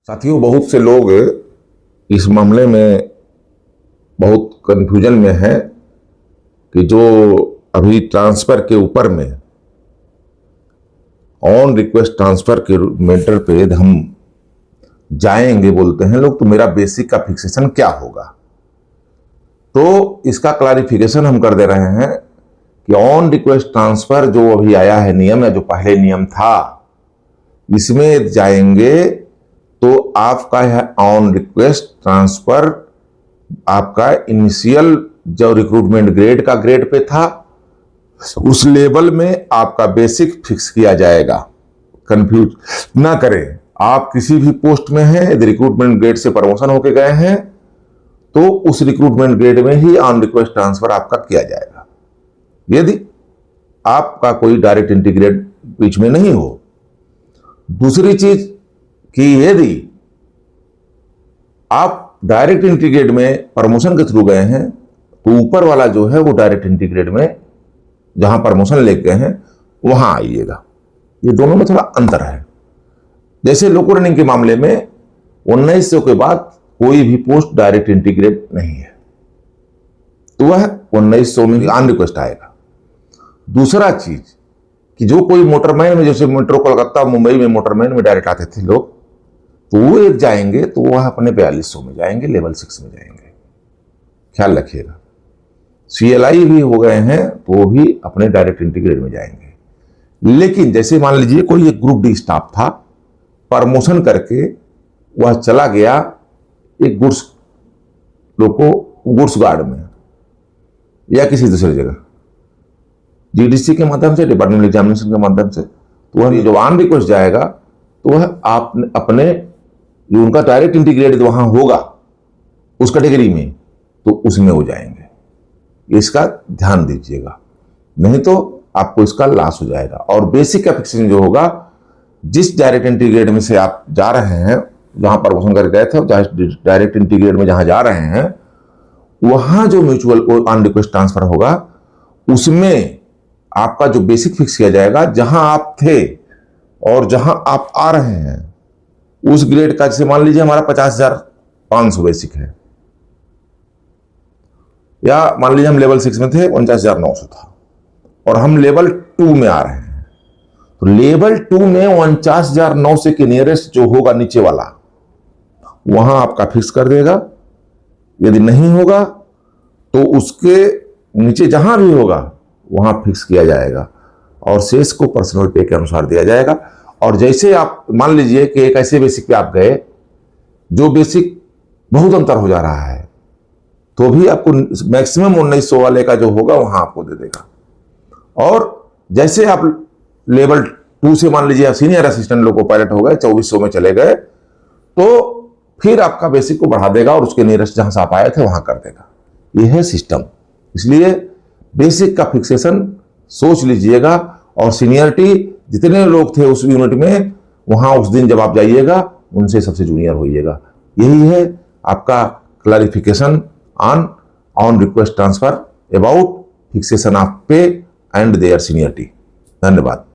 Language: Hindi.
साथियों, बहुत से लोग इस मामले में बहुत कंफ्यूजन में हैं कि जो अभी ट्रांसफर के ऊपर में ऑन रिक्वेस्ट ट्रांसफर के मैटर पे हम जाएंगे बोलते हैं लोग, तो मेरा बेसिक का फिक्सेशन क्या होगा। तो इसका क्लैरिफिकेशन हम कर दे रहे हैं कि ऑन रिक्वेस्ट ट्रांसफर जो अभी आया है नियम, या जो पहले नियम था, इसमें जाएंगे तो आपका है ऑन रिक्वेस्ट ट्रांसफर, आपका इनिशियल जो रिक्रूटमेंट ग्रेड का ग्रेड पे था उस लेवल में आपका बेसिक फिक्स किया जाएगा। कंफ्यूज ना करें, आप किसी भी पोस्ट में हैं, यदि रिक्रूटमेंट ग्रेड से प्रमोशन होके गए हैं तो उस रिक्रूटमेंट ग्रेड में ही ऑन रिक्वेस्ट ट्रांसफर आपका किया जाएगा। यदि आपका कोई डायरेक्ट इंटीग्रेट बीच में नहीं हो। दूसरी चीज कि यदि आप डायरेक्ट इंटीग्रेट में प्रमोशन के थ्रू गए हैं तो ऊपर वाला जो है वो डायरेक्ट इंटीग्रेट में जहां प्रमोशन ले गए हैं वहां आइएगा। ये दोनों में थोड़ा अंतर है। जैसे लोको रनिंग के मामले में 1900 के बाद कोई भी पोस्ट डायरेक्ट इंटीग्रेट नहीं है, तो वह 1900 में ऑन रिक्वेस्ट आएगा। दूसरा चीज कि जो कोई मोटरमैन में, जैसे मेट्रो कोलकाता मुंबई में मोटरमैन में डायरेक्ट आते थे लोग, तो वो एक जाएंगे तो वह अपने 4200 में जाएंगे, लेवल 6 में जाएंगे। ख्याल रखिएगा। CLI भी हो गए हैं तो वो भी अपने डायरेक्ट इंटीग्रेट में जाएंगे। लेकिन जैसे मान लीजिए कोई एक ग्रुप डी स्टाफ था, प्रमोशन करके वह चला गया एक गुड्स गार्ड में या किसी दूसरी जगह, GDC के माध्यम से, डिपार्टमेंट एग्जामिनेशन के माध्यम से, तो वह जो ऑन रिक्वेस्ट जाएगा तो वह आप अपने जो उनका डायरेक्ट इंटीग्रेटेड वहां होगा उस कैटेगरी में, तो उसमें हो जाएंगे। इसका ध्यान दीजिएगा, नहीं तो आपको इसका लॉस हो जाएगा। और बेसिक का फिक्सिंग जो होगा, जिस डायरेक्ट इंटीग्रेट में से आप जा रहे हैं, जहां प्रमोशन कर गए थे, डायरेक्ट इंटीग्रेट में जहां जा रहे हैं, वहां जो म्यूचुअल ऑन रिक्वेस्ट ट्रांसफर होगा उसमें आपका जो बेसिक फिक्स किया जाएगा, जहां आप थे और जहां आप आ रहे हैं उस ग्रेड का। जैसे मान लीजिए हमारा 50,500 बेसिक है, या मान लीजिए हम लेवल 6 में थे, 49,900 था, और हम लेवल 2 में आ रहे हैं, तो लेवल 2 में 49,900 के नियरेस्ट जो होगा नीचे वाला, वहां आपका फिक्स कर देगा। यदि नहीं होगा तो उसके नीचे जहां भी होगा वहां फिक्स किया जाएगा और शेष को पर्सनल पे के अनुसार दिया जाएगा। और जैसे आप मान लीजिए कि एक ऐसे बेसिक पे आप गए जो बेसिक बहुत अंतर हो जा रहा है, तो भी आपको मैक्सिमम 1900 वाले का जो होगा वहां आपको दे देगा। और जैसे आप लेवल 2 से मान लीजिए आप सीनियर असिस्टेंट लोको पायलट हो गए, 2400 में चले गए, तो फिर आपका बेसिक को बढ़ा देगा और उसके नियरेस्ट जहां से आप आए थे वहां कर देगा। यह है सिस्टम। इसलिए बेसिक का फिक्सेशन सोच लीजिएगा, और सीनियरिटी जितने लोग थे उस यूनिट में, वहां उस दिन जब आप जाइएगा उनसे सबसे जूनियर होइएगा। यही है आपका clarification on request transfer about fixation of पे एंड देयर सीनियरिटी। धन्यवाद।